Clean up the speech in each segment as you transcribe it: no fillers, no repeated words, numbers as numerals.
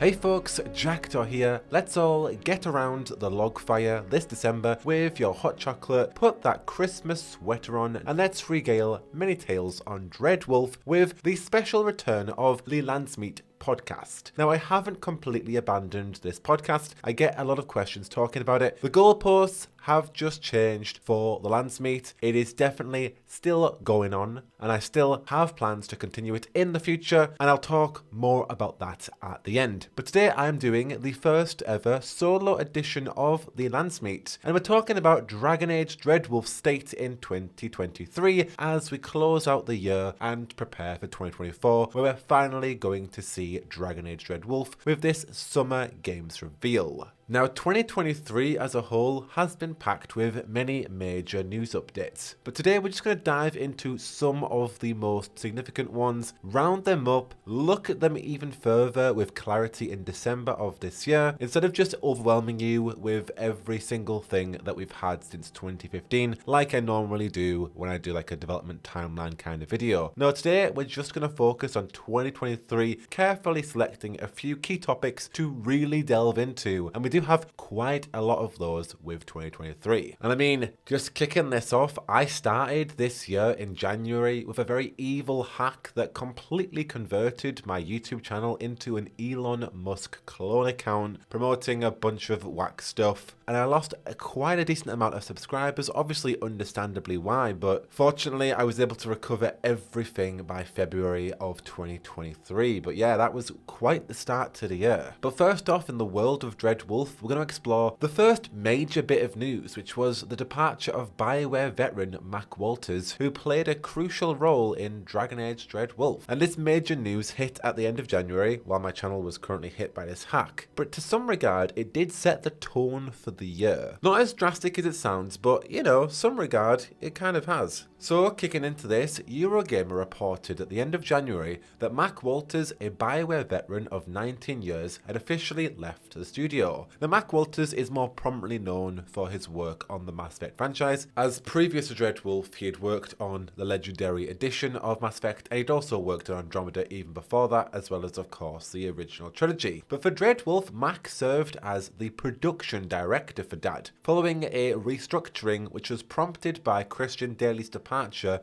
Hey folks, Jackdaw here. Let's all get around the log fire this December with your hot chocolate, put that Christmas sweater on, and let's regale many tales on Dreadwolf with the special return of the Landsmeet podcast. Now, I haven't completely abandoned this podcast. I get a lot of questions talking about it. The goalposts have just changed for the Landsmeet. It is definitely still going on, and I still have plans to continue it in the future, and I'll talk more about that at the end. But today I am doing the first ever solo edition of the Landsmeet, and we're talking about Dragon Age Dreadwolf state in 2023 as we close out the year and prepare for 2024, where we're finally going to see Dragon Age Dreadwolf with this summer games reveal. Now, 2023 as a whole has been packed with many major news updates, but today we're just going to dive into some of the most significant ones, round them up, look at them even further with clarity in December of this year, instead of just overwhelming you with every single thing that we've had since 2015, like I normally do when I do like a development timeline kind of video. No, today we're just going to focus on 2023, carefully selecting a few key topics to really delve into, and we do have quite a lot of those with 2023. And I mean, just kicking this off, I started this year in January with a very evil hack that completely converted my YouTube channel into an Elon Musk clone account, promoting a bunch of whack stuff. And I lost quite a decent amount of subscribers, obviously understandably why, but fortunately I was able to recover everything by February of 2023. But yeah, that was quite the start to the year. But first off, in the world of Dreadwolf, we're going to explore the first major bit of news, which was the departure of BioWare veteran Mac Walters, who played a crucial role in Dragon Age Dreadwolf. And this major news hit at the end of January, while my channel was currently hit by this hack. But to some regard, it did set the tone for the year. Not as drastic as it sounds, but you know, some regard, it kind of has. So, kicking into this, Eurogamer reported at the end of January that Mac Walters, a BioWare veteran of 19 years, had officially left the studio. Now, Mac Walters is more prominently known for his work on the Mass Effect franchise. As previous to Dreadwolf, he had worked on the Legendary Edition of Mass Effect, and he'd also worked on Andromeda even before that, as well as, of course, the original trilogy. But for Dreadwolf, Mac served as the production director for DAD, following a restructuring which was prompted by Christian Daly's departure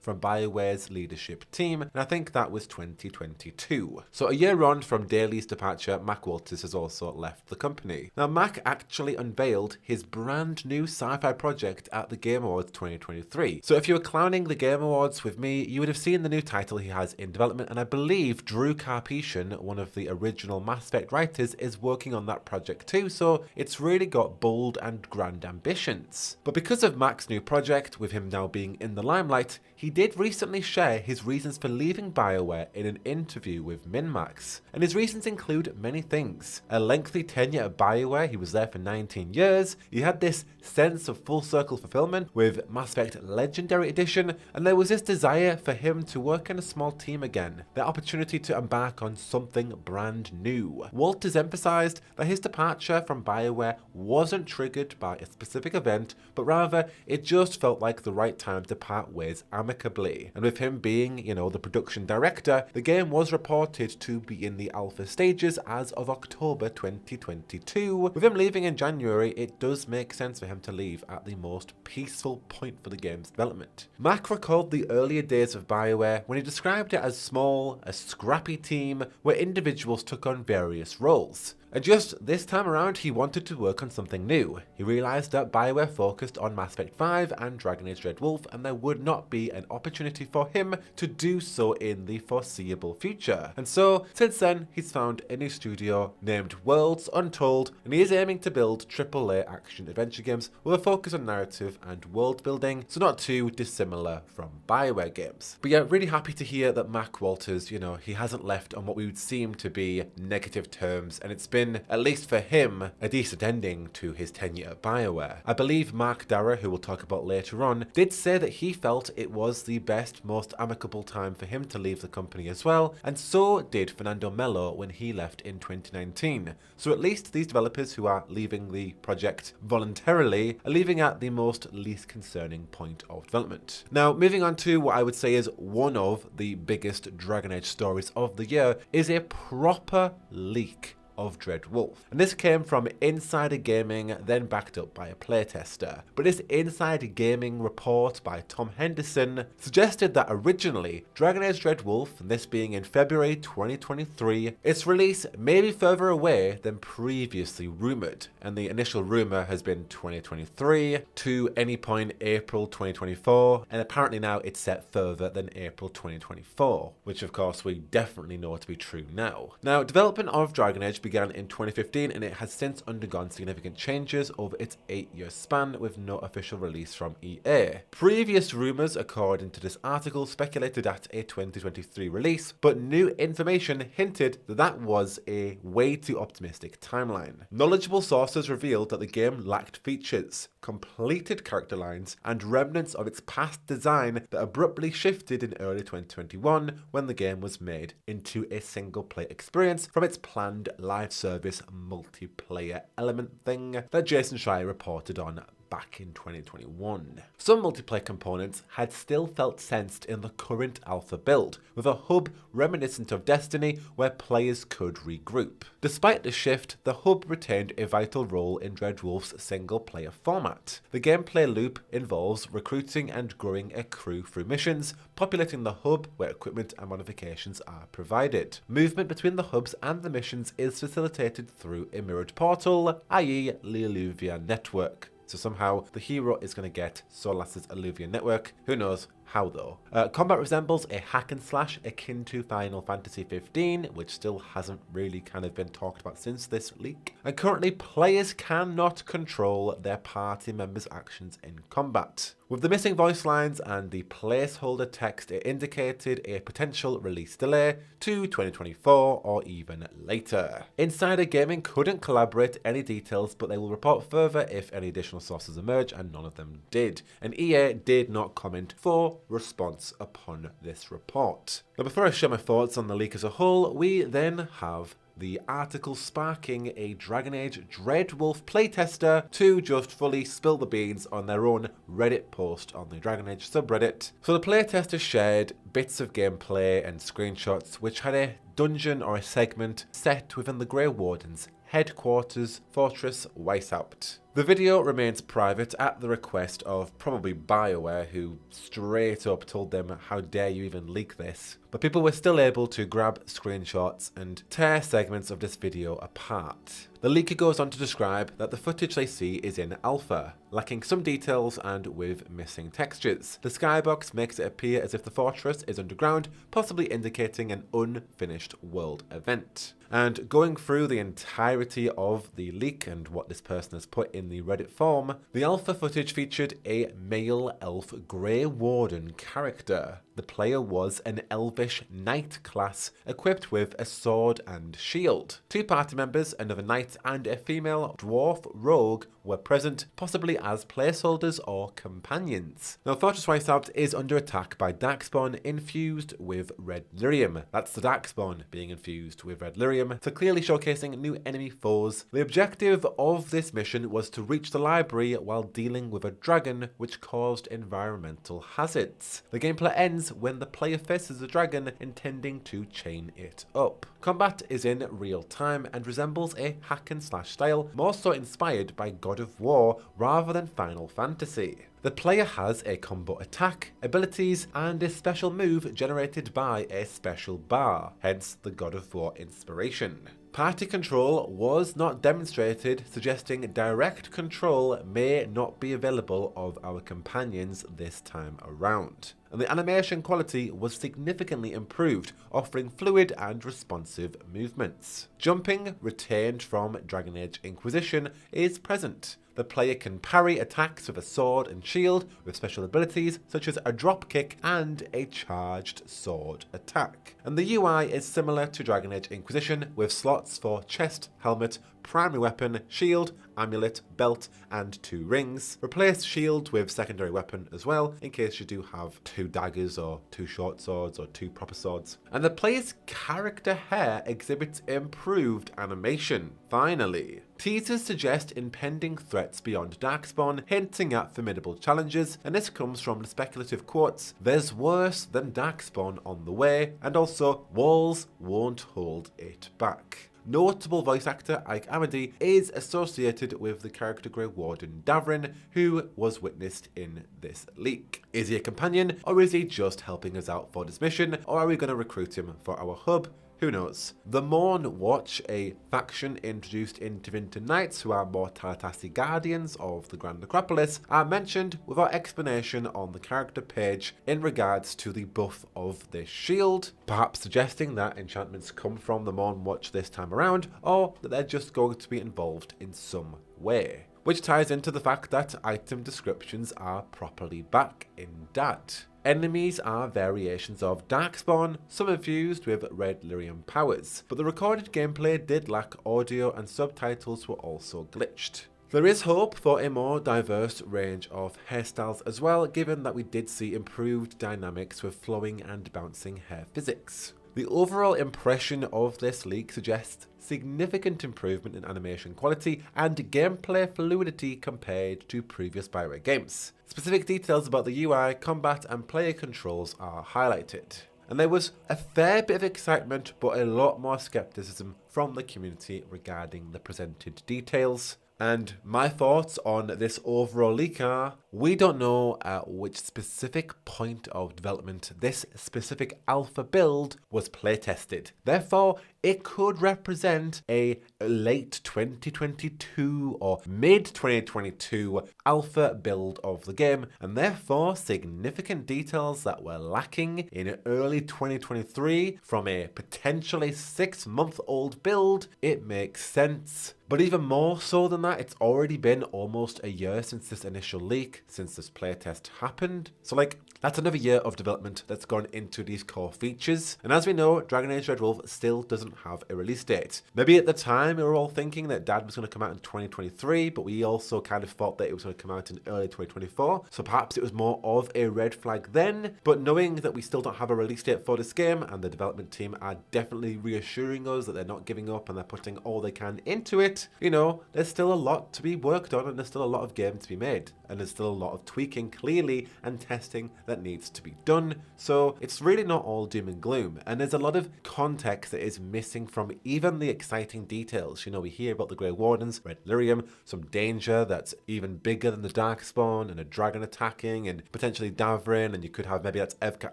from BioWare's leadership team, and I think that was 2022. So a year on from Daly's departure, Mac Walters has also left the company. Now, Mac actually unveiled his brand new sci-fi project at the Game Awards 2023. So if you were clowning the Game Awards with me, you would have seen the new title he has in development, and I believe Drew Karpyshyn, one of the original Mass Effect writers, is working on that project too, so it's really got bold and grand ambitions. But because of Mac's new project, with him now being in the limelight, he did recently share his reasons for leaving BioWare in an interview with MinMax. And his reasons include many things. A lengthy tenure at BioWare, he was there for 19 years, he had this sense of full circle fulfillment with Mass Effect Legendary Edition, and there was this desire for him to work in a small team again, the opportunity to embark on something brand new. Walters emphasized that his departure from BioWare wasn't triggered by a specific event, but rather it just felt like the right time to part ways amicably. And with him being, you know, the production director, the game was reported to be in the alpha stages as of October 2022. With him leaving in January, it does make sense for him to leave at the most peaceful point for the game's development. Mac recalled the earlier days of BioWare when he described it as small, a scrappy team where individuals took on various roles. And just this time around, he wanted to work on something new. He realised that BioWare focused on Mass Effect 5 and Dragon Age Dreadwolf, and there would not be an opportunity for him to do so in the foreseeable future. And so, since then, he's found a new studio named Worlds Untold, and he is aiming to build AAA action-adventure games with a focus on narrative and world building, so not too dissimilar from BioWare games. But yeah, really happy to hear that Mac Walters, you know, he hasn't left on what we would seem to be negative terms, and it's been, at least for him, a decent ending to his tenure at BioWare. I believe Mark Darrah, who we'll talk about later on, did say that he felt it was the best, most amicable time for him to leave the company as well, and so did Fernando Mello when he left in 2019. So at least these developers who are leaving the project voluntarily are leaving at the most least concerning point of development. Now, moving on to what I would say is one of the biggest Dragon Age stories of the year is a proper leak of Dreadwolf. And this came from Insider Gaming, then backed up by a playtester. But this Insider Gaming report by Tom Henderson suggested that originally Dragon Age Dreadwolf, and this being in February 2023, its release may be further away than previously rumoured, and the initial rumour has been 2023 to any point April 2024, and apparently now it's set further than April 2024, which of course we definitely know to be true now. Now, development of Dragon Age began in 2015 and it has since undergone significant changes over its 8-year span with no official release from EA. Previous rumours, according to this article, speculated at a 2023 release, but new information hinted that that was a way too optimistic timeline. Knowledgeable sources revealed that the game lacked features, completed character lines, and remnants of its past design that abruptly shifted in early 2021 when the game was made into a single-player experience from its planned live service multiplayer element thing that Jason Schreier reported on back in 2021. Some multiplayer components had still felt sensed in the current alpha build, with a hub reminiscent of Destiny where players could regroup. Despite the shift, the hub retained a vital role in Dreadwolf's single-player format. The gameplay loop involves recruiting and growing a crew through missions, populating the hub where equipment and modifications are provided. Movement between the hubs and the missions is facilitated through a mirrored portal, i.e. the Alluvia network. So somehow the hero is going to get Solas's Alluvia network. Who knows how though? Combat resembles a hack and slash akin to Final Fantasy 15, which still hasn't really kind of been talked about since this leak. And currently players cannot control their party members' actions in combat. With the missing voice lines and the placeholder text, it indicated a potential release delay to 2024 or even later. Insider Gaming couldn't collaborate any details, but they will report further if any additional sources emerge, and none of them did. And EA did not comment for response upon this report. Now, before I share my thoughts on the leak as a whole, we then have the article sparking a Dragon Age Dreadwolf playtester to just fully spill the beans on their own Reddit post on the Dragon Age subreddit. So the playtester shared bits of gameplay and screenshots which had a dungeon or a segment set within the Grey Warden's headquarters, Fortress Weishaupt. The video remains private at the request of probably BioWare, who straight up told them, how dare you even leak this? But people were still able to grab screenshots and tear segments of this video apart. The leaker goes on to describe that the footage they see is in alpha, lacking some details and with missing textures. The skybox makes it appear as if the fortress is underground, possibly indicating an unfinished world event. And going through the entirety of the leak and what this person has put in the Reddit form, the alpha footage featured a male elf Grey Warden character. The player was an elvish knight class equipped with a sword and shield. 2 party members, another knight and a female dwarf rogue, were present, possibly as placeholders or companions. Now, Fortress Weishaupt is under attack by Darkspawn infused with red lyrium. That's the Darkspawn being infused with red lyrium, so clearly showcasing new enemy foes. The objective of this mission was to reach the library while dealing with a dragon which caused environmental hazards. The gameplay ends when the player faces the dragon, intending to chain it up. Combat is in real time and resembles a hack and slash style, more so inspired by God of War rather than Final Fantasy. The player has a combo attack, abilities, and a special move generated by a special bar, hence the God of War inspiration. Party control was not demonstrated, suggesting direct control may not be available of our companions this time around. And the animation quality was significantly improved, offering fluid and responsive movements. Jumping, retained from Dragon Age Inquisition, is present. The player can parry attacks with a sword and shield, with special abilities such as a drop kick and a charged sword attack. And the UI is similar to Dragon Age Inquisition, with slots for chest, helmet, primary weapon, shield, amulet, belt, and 2 rings. Replace shield with secondary weapon as well, in case you do have 2 daggers or 2 short swords or 2 proper swords. And the player's character hair exhibits improved animation, finally. Teasers suggest impending threats beyond Darkspawn, hinting at formidable challenges, and this comes from the speculative quotes, "There's worse than Darkspawn on the way," and also, "Walls won't hold it back." notable voice actor Ike Amity is associated with the character Grey Warden Davrin, who was witnessed in this leak. Is he a companion, or is he just helping us out for this mission, or are we going to recruit him for our hub? Who knows? The Morn Watch, a faction introduced in Tevinter Knights who are Mortality Guardians of the Grand Necropolis, are mentioned without explanation on the character page in regards to the buff of this shield, perhaps suggesting that enchantments come from the Morn Watch this time around, or that they're just going to be involved in some way. Which ties into the fact that item descriptions are properly back in DAD. Enemies are variations of Darkspawn, some infused with red lyrium powers, but the recorded gameplay did lack audio and subtitles were also glitched. There is hope for a more diverse range of hairstyles as well, given that we did see improved dynamics with flowing and bouncing hair physics. The overall impression of this leak suggests significant improvement in animation quality and gameplay fluidity compared to previous BioWare games. Specific details about the UI, combat and player controls are highlighted. And there was a fair bit of excitement but a lot more skepticism from the community regarding the presented details. And my thoughts on this overall leak are, we don't know at which specific point of development this specific alpha build was playtested. Therefore, it could represent a late 2022 or mid 2022 alpha build of the game, and therefore significant details that were lacking in early 2023 from a potentially 6-month-old build, it makes sense. But even more so than that, it's already been almost a year since this initial leak, since this playtest happened. So that's another year of development that's gone into these core features. And as we know, Dragon Age Dreadwolf still doesn't have a release date. Maybe at the time we were all thinking that DAD was going to come out in 2023, but we also kind of thought that it was going to come out in early 2024. So perhaps it was more of a red flag then. But knowing that we still don't have a release date for this game, and the development team are definitely reassuring us that they're not giving up and they're putting all they can into it, you know, there's still a lot to be worked on and there's still a lot of game to be made. And there's still a lot of tweaking clearly and testing that needs to be done. So it's really not all doom and gloom. And there's a lot of context that is missing from even the exciting details. You know, we hear about the Grey Wardens, Red Lyrium, some danger that's even bigger than the Darkspawn, and a dragon attacking, and potentially Davrin, and you could have maybe that's Evka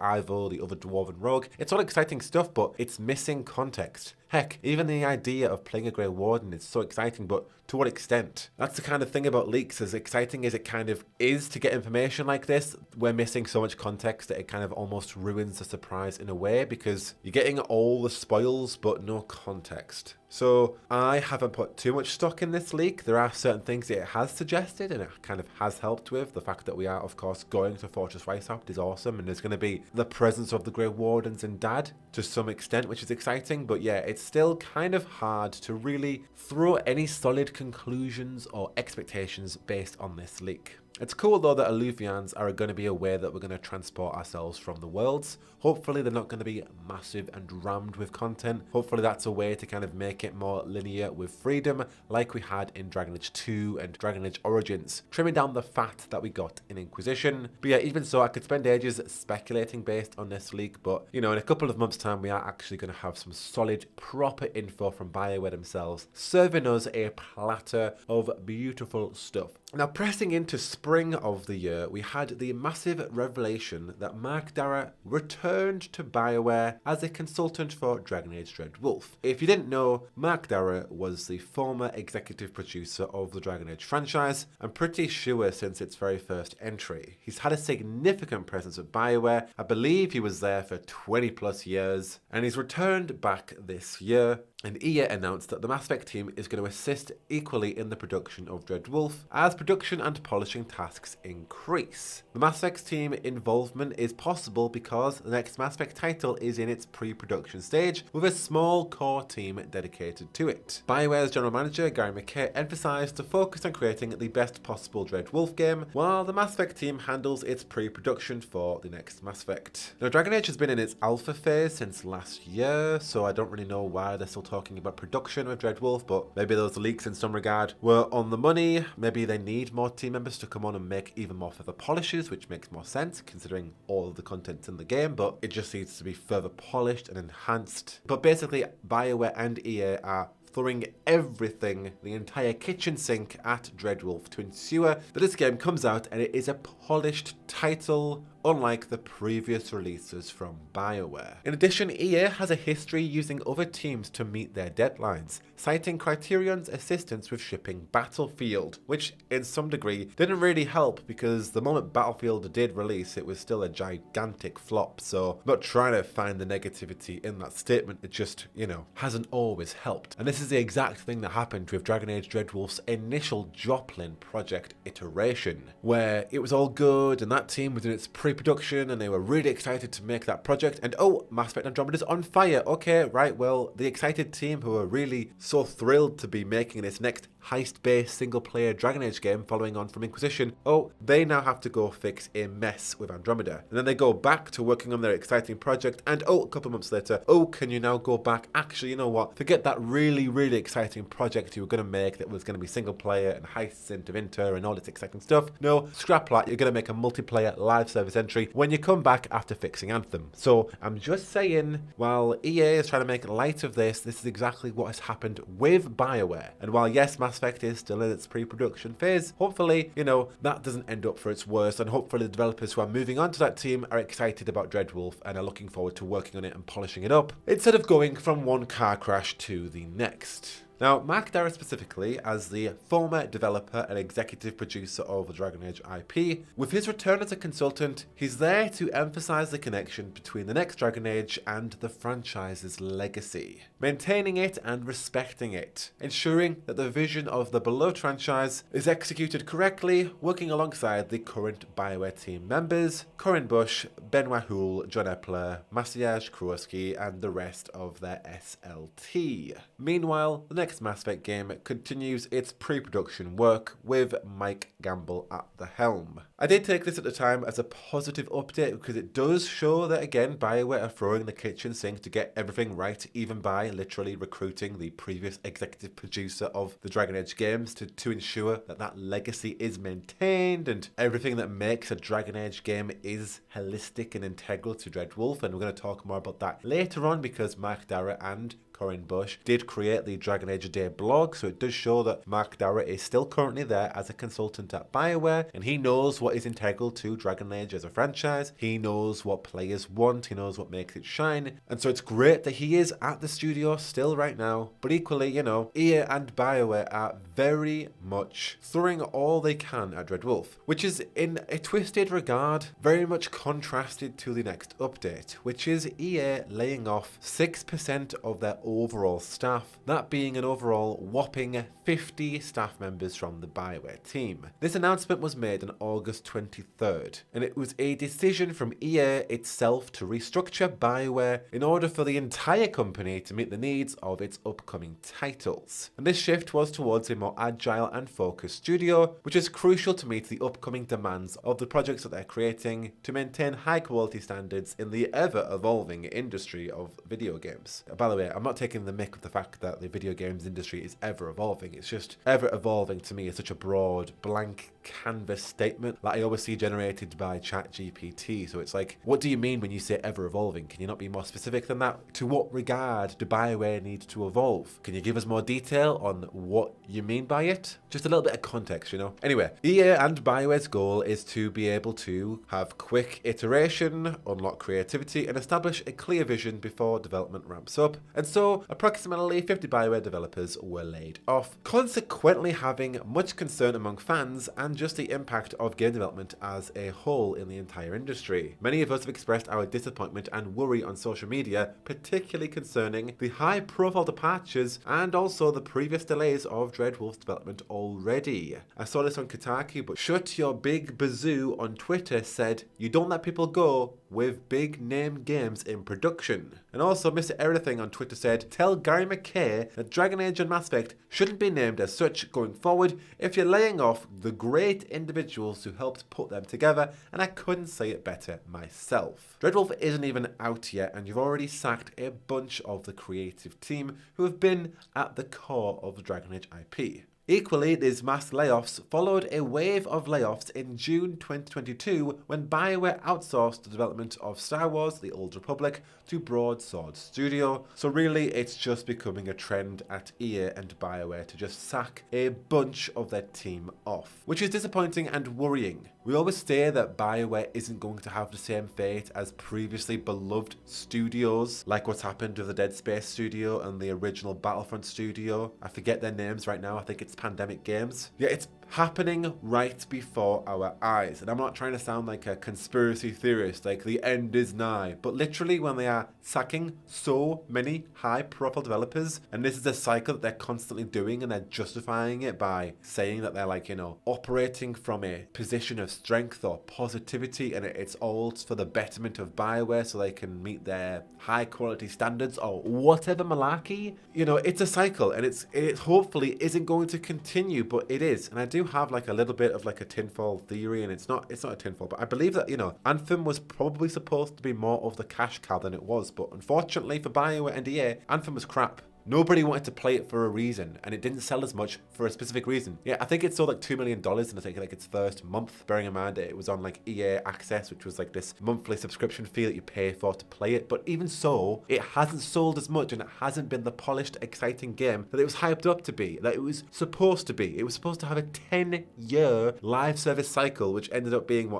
Ivo, the other Dwarven Rogue. It's all exciting stuff, but it's missing context. Heck, even the idea of playing a Grey Warden is so exciting, but to what extent? That's the kind of thing about leaks, as exciting as it kind of is to get information like this, we're missing so much context that it kind of almost ruins the surprise in a way, because you're getting all the spoils but no context. So I haven't put too much stock in this leak. There are certain things that it has suggested and it kind of has helped with. The fact that we are, of course, going to Fortress Weishaupt is awesome, and there's going to be the presence of the Grey Wardens in DAD to some extent, which is exciting. But yeah, it's still kind of hard to really throw any solid conclusions or expectations based on this leak. It's cool though that Alluvians are going to be a way that we're going to transport ourselves from the worlds. Hopefully they're not going to be massive and rammed with content. Hopefully that's a way to kind of make it more linear with freedom, like we had in Dragon Age 2 and Dragon Age Origins, trimming down the fat that we got in Inquisition. But yeah, even so, I could spend ages speculating based on this leak, but you know, in a couple of months' time we are actually going to have some solid, proper info from BioWare themselves, serving us a platter of beautiful stuff. Now, pressing into spring of the year, we had the massive revelation that Mark Darrah returned to BioWare as a consultant for Dragon Age Dreadwolf. If you didn't know, Mark Darrah was the former executive producer of the Dragon Age franchise, and pretty sure since its very first entry. He's had a significant presence at BioWare. I believe he was there for 20 plus years, and he's returned back this year. And EA announced that the Mass Effect team is going to assist equally in the production of Dreadwolf as production and polishing tasks increase. The Mass Effect team involvement is possible because the next Mass Effect title is in its pre-production stage with a small core team dedicated to it. BioWare's general manager Gary McKay emphasised to focus on creating the best possible Dreadwolf game, while the Mass Effect team handles its pre-production for the next Mass Effect. Now, Dragon Age has been in its alpha phase since last year, so I don't really know why they're still talking about production with Dreadwolf, but maybe those leaks in some regard were on the money. Maybe they need more team members to come on and make even more further polishes, which makes more sense considering all of the content's in the game, but it just needs to be further polished and enhanced. But basically, BioWare and EA are throwing everything, the entire kitchen sink at Dreadwolf to ensure that this game comes out and it is a polished title, unlike the previous releases from BioWare. In addition, EA has a history using other teams to meet their deadlines, citing Criterion's assistance with shipping Battlefield, which in some degree didn't really help because the moment Battlefield did release, it was still a gigantic flop, so I'm not trying to find the negativity in that statement, it just, hasn't always helped. And this is the exact thing that happened with Dragon Age Dreadwolf's initial Joplin project iteration, where it was all good and that team was in its pre-production and they were really excited to make that project, and oh, Mass Effect Andromeda's on fire. Okay, right, well, the excited team who are really so thrilled to be making this next heist-based single-player Dragon Age game following on from Inquisition, oh, they now have to go fix a mess with Andromeda. And then they go back to working on their exciting project, and oh, a couple months later, oh, can you now go back? Actually, you know what? Forget that really, really exciting project you were going to make that was going to be single-player and heists into Winter and all this exciting stuff. No, scrap that. You're going to make a multiplayer live service entry when you come back after fixing Anthem. So I'm just saying, while EA is trying to make light of this, this is exactly what has happened with BioWare. And while yes, Mass Effect is still in its pre-production phase, hopefully, that doesn't end up for its worst, and hopefully the developers who are moving on to that team are excited about Dreadwolf and are looking forward to working on it and polishing it up, instead of going from one car crash to the next. Now, Mark Darrah specifically, as the former developer and executive producer of the Dragon Age IP, with his return as a consultant, he's there to emphasize the connection between the next Dragon Age and the franchise's legacy, maintaining it and respecting it, ensuring that the vision of the beloved franchise is executed correctly, working alongside the current BioWare team members, Corinne Bush, Benoit Houle, John Epler, Maciej Krowski, and the rest of their SLT. Meanwhile, the next Mass Effect game continues its pre-production work with Mike Gamble at the helm. I did take this at the time as a positive update because it does show that again BioWare are throwing the kitchen sink to get everything right, even by literally recruiting the previous executive producer of the Dragon Age games to ensure that that legacy is maintained and everything that makes a Dragon Age game is holistic and integral to Dreadwolf, and we're going to talk more about that later on because Mark Darrah and Corinne Bush did create the Dragon Age A Day blog, so it does show that Mark Darrah is still currently there as a consultant at BioWare, and he knows what is integral to Dragon Age as a franchise, he knows what players want, he knows what makes it shine, and so it's great that he is at the studio still right now, but equally, EA and BioWare are very much throwing all they can at Dreadwolf, which is in a twisted regard very much contrasted to the next update, which is EA laying off 6% of their overall staff, that being an overall whopping 50 staff members from the BioWare team. This announcement was made on August 23rd, and it was a decision from EA itself to restructure BioWare in order for the entire company to meet the needs of its upcoming titles. And this shift was towards a more agile and focused studio, which is crucial to meet the upcoming demands of the projects that they're creating to maintain high quality standards in the ever-evolving industry of video games. By the way, I'm not taking the mick of the fact that the video games industry is ever evolving. It's just ever evolving to me is such a broad blank canvas statement that I always see generated by ChatGPT. So it's like, what do you mean when you say ever evolving? Can you not be more specific than that? To what regard do BioWare need to evolve? Can you give us more detail on what you mean by it? Just a little bit of context, Anyway, EA and BioWare's goal is to be able to have quick iteration, unlock creativity, and establish a clear vision before development ramps up. And so approximately 50 BioWare developers were laid off, consequently having much concern among fans and just the impact of game development as a whole in the entire industry. Many of us have expressed our disappointment and worry on social media, particularly concerning the high profile departures and also the previous delays of Dreadwolf's development already. I saw this on Kotaku, but Shut Your Big Bazoo on Twitter said, "You don't let people go with big name games in production." And also Mr. Everything on Twitter said, "Tell Gary McKay that Dragon Age and Mass Effect shouldn't be named as such going forward if you're laying off the great individuals who helped put them together, and I couldn't say it better myself." Dreadwolf isn't even out yet, and you've already sacked a bunch of the creative team who have been at the core of the Dragon Age IP. Equally, these mass layoffs followed a wave of layoffs in June 2022 when BioWare outsourced the development of Star Wars: The Old Republic to Broadsword Studio. So really, it's just becoming a trend at EA and BioWare to just sack a bunch of their team off, which is disappointing and worrying. We always say that BioWare isn't going to have the same fate as previously beloved studios, like what's happened with the Dead Space studio and the original Battlefront studio. I forget their names right now, I think it's Pandemic Games. Yeah, it's happening right before our eyes. And I'm not trying to sound like a conspiracy theorist, like the end is nigh, but literally when they are sacking so many high-profile developers, and this is a cycle that they're constantly doing, and they're justifying it by saying that they're like, operating from a position of strength or positivity, and it's all for the betterment of BioWare so they can meet their high-quality standards or whatever malarkey. It's a cycle, and it hopefully isn't going to continue, but it is. And I do have like a little bit of like a tinfoil theory, and it's not a tinfoil, but I believe that Anthem was probably supposed to be more of the cash cow than it was, but unfortunately for BioWare and EA, Anthem was crap. Nobody wanted to play it for a reason, and it didn't sell as much for a specific reason. Yeah, I think it sold like $2 million in I think like its first month, bearing in mind that it was on like EA Access, which was like this monthly subscription fee that you pay for to play it. But even so, it hasn't sold as much, and it hasn't been the polished, exciting game that it was hyped up to be, that it was supposed to be. It was supposed to have a 10-year live service cycle, which ended up being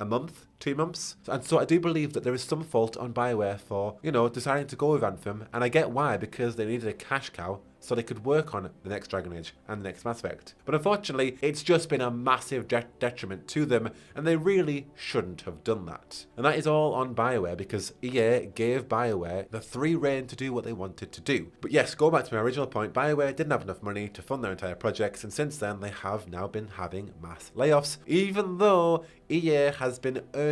a month, 2 months. And so I do believe that there is some fault on BioWare for, deciding to go with Anthem. And I get why, because they needed a cash cow so they could work on the next Dragon Age and the next Mass Effect. But unfortunately, it's just been a massive detriment to them, and they really shouldn't have done that. And that is all on BioWare, because EA gave BioWare the free rein to do what they wanted to do. But yes, go back to my original point, BioWare didn't have enough money to fund their entire projects, and since then they have now been having mass layoffs, even though EA has been earning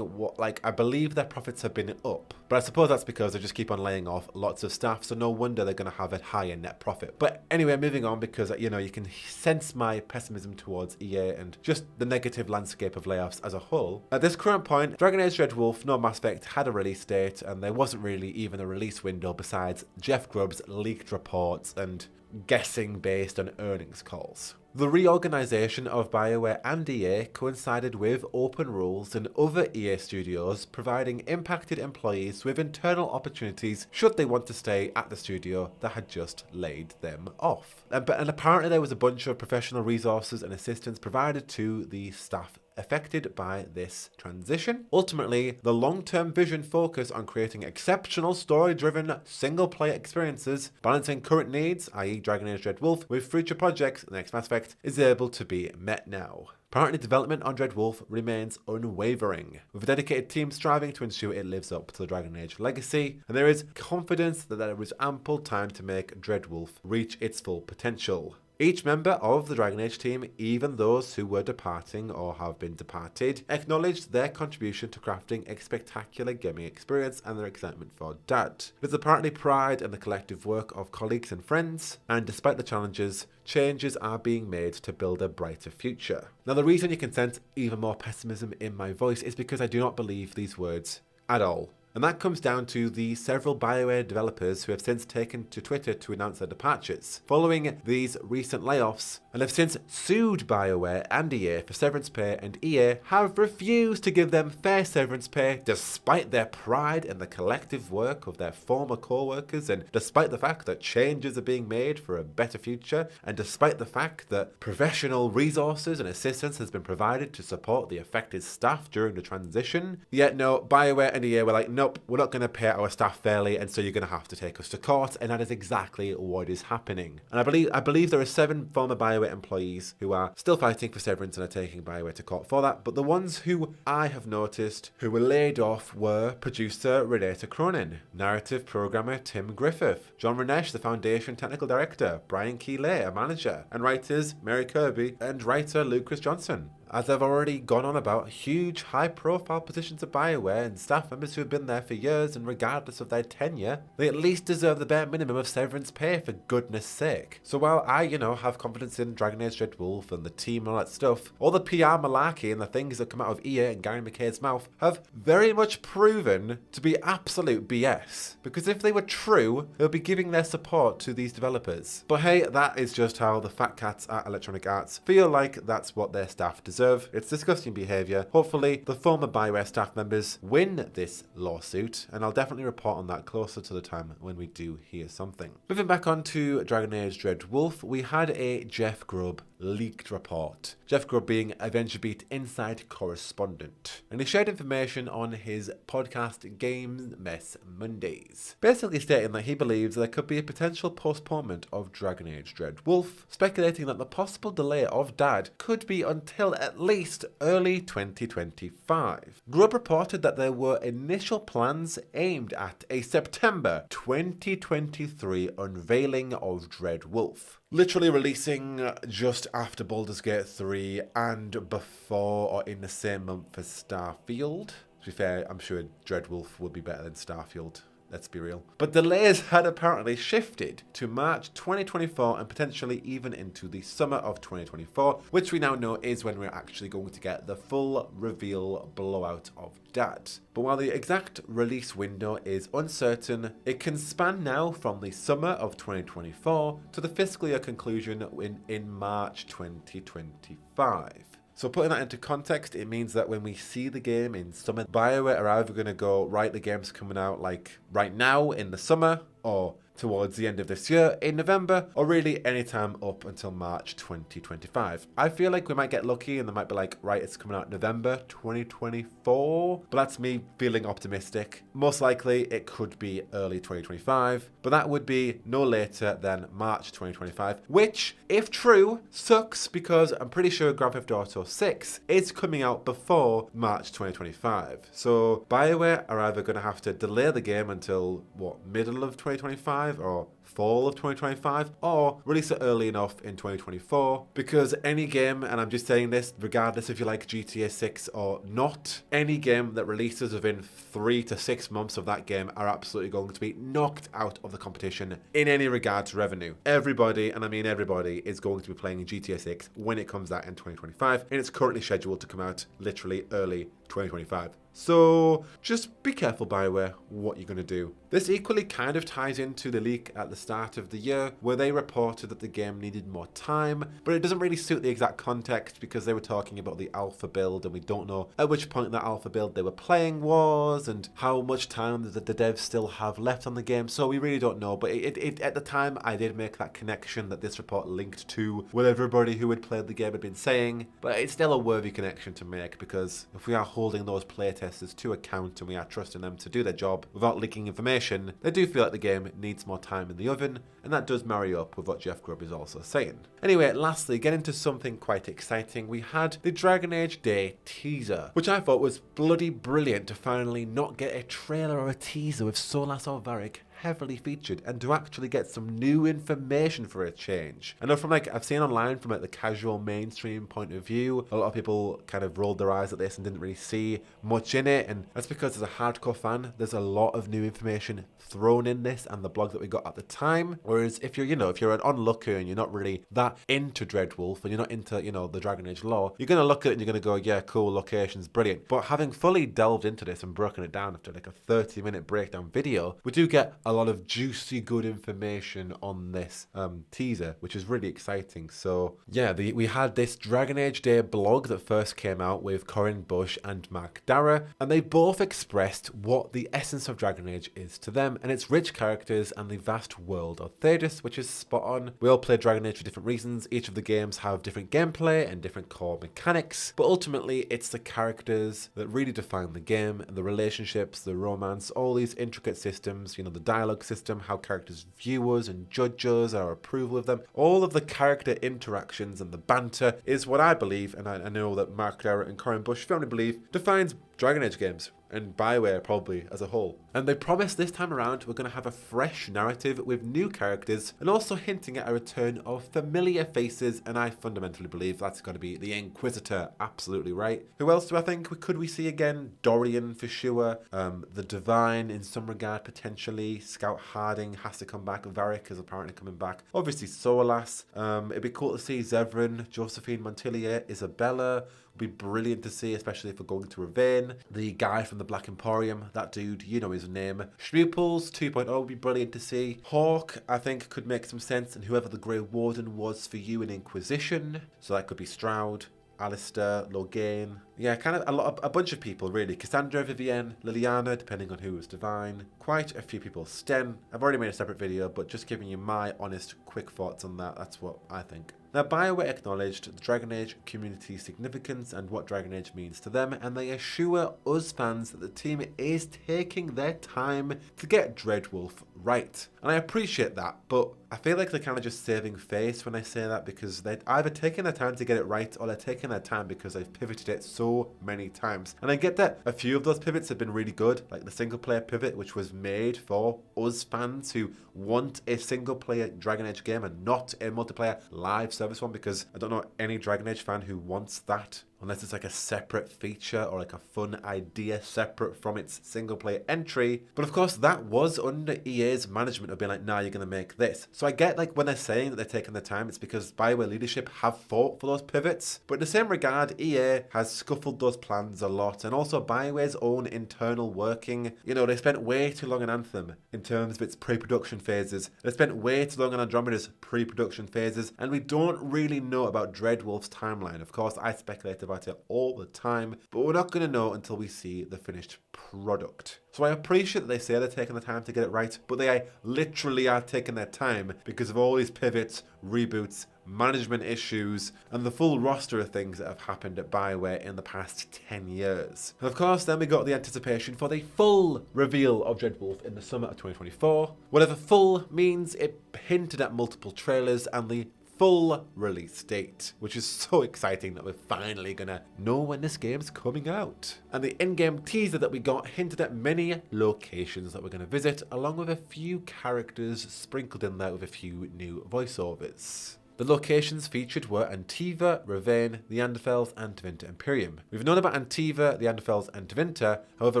I believe their profits have been up. But I suppose that's because they just keep on laying off lots of staff, so no wonder they're going to have a higher net profit. But anyway, moving on, because you can sense my pessimism towards EA and just the negative landscape of layoffs as a whole. At this current point, Dragon Age Dreadwolf, no Mass Effect had a release date, and there wasn't really even a release window besides Jeff Grubb's leaked reports and guessing based on earnings calls. The reorganisation of BioWare and EA coincided with open rules and other EA studios providing impacted employees with internal opportunities should they want to stay at the studio that had just laid them off. And apparently there was a bunch of professional resources and assistance provided to the staff affected by this transition. Ultimately, the long-term vision focus on creating exceptional story-driven single-player experiences, balancing current needs, i.e. Dragon Age Dreadwolf, with future projects, the next Mass Effect, is able to be met now. Apparently, development on Dreadwolf remains unwavering, with a dedicated team striving to ensure it lives up to the Dragon Age legacy, and there is confidence that there is ample time to make Dreadwolf reach its full potential. Each member of the Dragon Age team, even those who were departing or have been departed, acknowledged their contribution to crafting a spectacular gaming experience and their excitement for Dad. There's apparently pride in the collective work of colleagues and friends, and despite the challenges, changes are being made to build a brighter future. Now, the reason you can sense even more pessimism in my voice is because I do not believe these words at all. And that comes down to the several BioWare developers who have since taken to Twitter to announce their departures, following these recent layoffs, and have since sued BioWare and EA for severance pay, and EA have refused to give them fair severance pay despite their pride in the collective work of their former co-workers, and despite the fact that changes are being made for a better future, and despite the fact that professional resources and assistance has been provided to support the affected staff during the transition. Yet no, BioWare and EA were like, nope, we're not going to pay our staff fairly, and so you're going to have to take us to court, and that is exactly what is happening. And I believe there are 7 former BioWare employees who are still fighting for severance and are taking BioWare to court for that, but the ones who I have noticed who were laid off were producer Renata Cronin, narrative programmer Tim Griffith, John Renesh, the Foundation technical director, Brian Keeley, a manager, and writers Mary Kirby and writer Lucas Johnson. as they've already gone on about huge high-profile positions at BioWare and staff members who have been there for years, and regardless of their tenure, they at least deserve the bare minimum of severance pay, for goodness sake. So while I, have confidence in Dragon Age Dreadwolf and the team and all that stuff, all the PR malarkey and the things that come out of EA and Gary McKay's mouth have very much proven to be absolute BS. Because if they were true, they'll be giving their support to these developers. But hey, that is just how the fat cats at Electronic Arts feel like that's what their staff deserve. It's disgusting behaviour. Hopefully, the former BioWare staff members win this lawsuit, and I'll definitely report on that closer to the time when we do hear something. Moving back on to Dragon Age Dreadwolf, we had a Jeff Grubb leaked report. Jeff Grubb being a VentureBeat Inside correspondent, and he shared information on his podcast Game Mess Mondays, basically stating that he believes there could be a potential postponement of Dragon Age Dreadwolf, speculating that the possible delay of DAD could be until at least early 2025. Grubb reported that there were initial plans aimed at a September 2023 unveiling of Dreadwolf, literally releasing just after Baldur's Gate 3 and before or in the same month as Starfield. To be fair, I'm sure Dreadwolf would be better than Starfield. Let's be real. But delays had apparently shifted to March 2024 and potentially even into the summer of 2024, which we now know is when we're actually going to get the full reveal blowout of DAD. But while the exact release window is uncertain, it can span now from the summer of 2024 to the fiscal year conclusion in March 2025. So putting that into context, it means that when we see the game in summer, BioWare are either going to go, right, the game's coming out like right now in the summer, or towards the end of this year in November, or really anytime up until March 2025. I feel like we might get lucky and they might be like, right, it's coming out November 2024, but that's me feeling optimistic. Most likely it could be early 2025, but that would be no later than March 2025, which, if true, sucks because I'm pretty sure Grand Theft Auto 6 is coming out before March 2025. So BioWare are either going to have to delay the game until, middle of 2025 or fall of 2025, or release it early enough in 2024, because any game, and I'm just saying this regardless if you like GTA 6 or not, any game that releases within 3 to 6 months of that game are absolutely going to be knocked out of the competition in any regard to revenue. Everybody, and I mean everybody, is going to be playing GTA 6 when it comes out in 2025, and it's currently scheduled to come out literally early 2025. So just be careful, BioWare, what you're going to do. This equally kind of ties into the leak at the start of the year where they reported that the game needed more time, but it doesn't really suit the exact context because they were talking about the alpha build and we don't know at which point that alpha build they were playing was and how much time the devs still have left on the game, so we really don't know. But it at the time I did make that connection that this report linked to what everybody who had played the game had been saying, but it's still a worthy connection to make because if we are holding those playtesters to account and we are trusting them to do their job without leaking information, they do feel like the game needs more time in the oven, and that does marry up with what Jeff Grubb is also saying. Anyway, lastly, getting to something quite exciting, we had the Dragon Age Day teaser, which I thought was bloody brilliant to finally not get a trailer or a teaser with Solas or Varric heavily featured and to actually get some new information for a change. I know from I've seen online from the casual mainstream point of view, a lot of people kind of rolled their eyes at this and didn't really see much in it, and that's because as a hardcore fan there's a lot of new information thrown in this and the blog that we got at the time, whereas if you're if you're an onlooker and you're not really that into Dreadwolf and you're not into the Dragon Age lore, you're going to look at it and you're going to go, yeah, cool, location's brilliant. But having fully delved into this and broken it down after a 30-minute breakdown video, we do get a lot of juicy good information on this teaser, which is really exciting. So yeah, we had this Dragon Age Day blog that first came out with Corinne Bush and Mark Darrah, and they both expressed what the essence of Dragon Age is to them, and it's rich characters and the vast world of Thedas, which is spot on. We all play Dragon Age for different reasons. Each of the games have different gameplay and different core mechanics, but ultimately it's the characters that really define the game, and the relationships, the romance, all these intricate systems, the dialogue system, how characters view us and judge us, our approval of them, all of the character interactions and the banter is what I believe, and I know that Mark Darrah and Corinne Bush firmly believe, defines Dragon Age games. and BioWare probably as a whole. And they promise this time around we're going to have a fresh narrative with new characters and also hinting at a return of familiar faces, and I fundamentally believe that's going to be the Inquisitor, absolutely right. Who else do I think could we see again? Dorian for sure, the Divine in some regard potentially, Scout Harding has to come back, Varric is apparently coming back, obviously Solas, it'd be cool to see Zevran, Josephine Montilier, Isabella, be brilliant to see, especially if we're going to Ravane. The guy from the Black Emporium, that dude, you know his name. Shreuples 2.0 would be brilliant to see. Hawk, I think, could make some sense, and whoever the Grey Warden was for you in Inquisition. So that could be Stroud, Alistair, Loghain. Yeah, kind of a bunch of people really. Cassandra, Vivienne, Liliana, depending on who was Divine. Quite a few people. Sten, I've already made a separate video, but just giving you my honest, quick thoughts on that. That's what I think. Now, BioWare acknowledged the Dragon Age community's significance and what Dragon Age means to them, and they assure us fans that the team is taking their time to get Dreadwolf right. And I appreciate that, but I feel like they're kind of just saving face when I say that, because they're either taking their time to get it right or they're taking their time because they've pivoted it so many times. And I get that a few of those pivots have been really good, like the single player pivot, which was made for us fans who want a single player Dragon Age game and not a multiplayer live service one, because I don't know any Dragon Age fan who wants that. Unless it's like a separate feature or like a fun idea separate from its single player entry. But of course that was under EA's management of being like, nah, you're going to make this. So I get like when they're saying that they're taking their time, it's because BioWare leadership have fought for those pivots. But in the same regard, EA has scuffled those plans a lot. And also BioWare's own internal working. You know, they spent way too long on Anthem in terms of its pre-production phases. They spent way too long on Andromeda's pre-production phases. And we don't really know about Dreadwolf's timeline. Of course, I speculate about it all the time, but we're not going to know until we see the finished product. So I appreciate that they say they're taking the time to get it right, but they literally are taking their time because of all these pivots, reboots, management issues, and the full roster of things that have happened at BioWare in the past 10 years. And of course, then we got the anticipation for the full reveal of Dreadwolf in the summer of 2024. Whatever full means, it hinted at multiple trailers and the full release date, which is so exciting that we're finally gonna know when this game's coming out. And the in-game teaser that we got hinted at many locations that we're gonna visit, along with a few characters sprinkled in there with a few new voiceovers. The locations featured were Antiva, Ravane, the Anderfels, and Tevinter Imperium. We've known about Antiva, the Anderfels, and Tevinter, however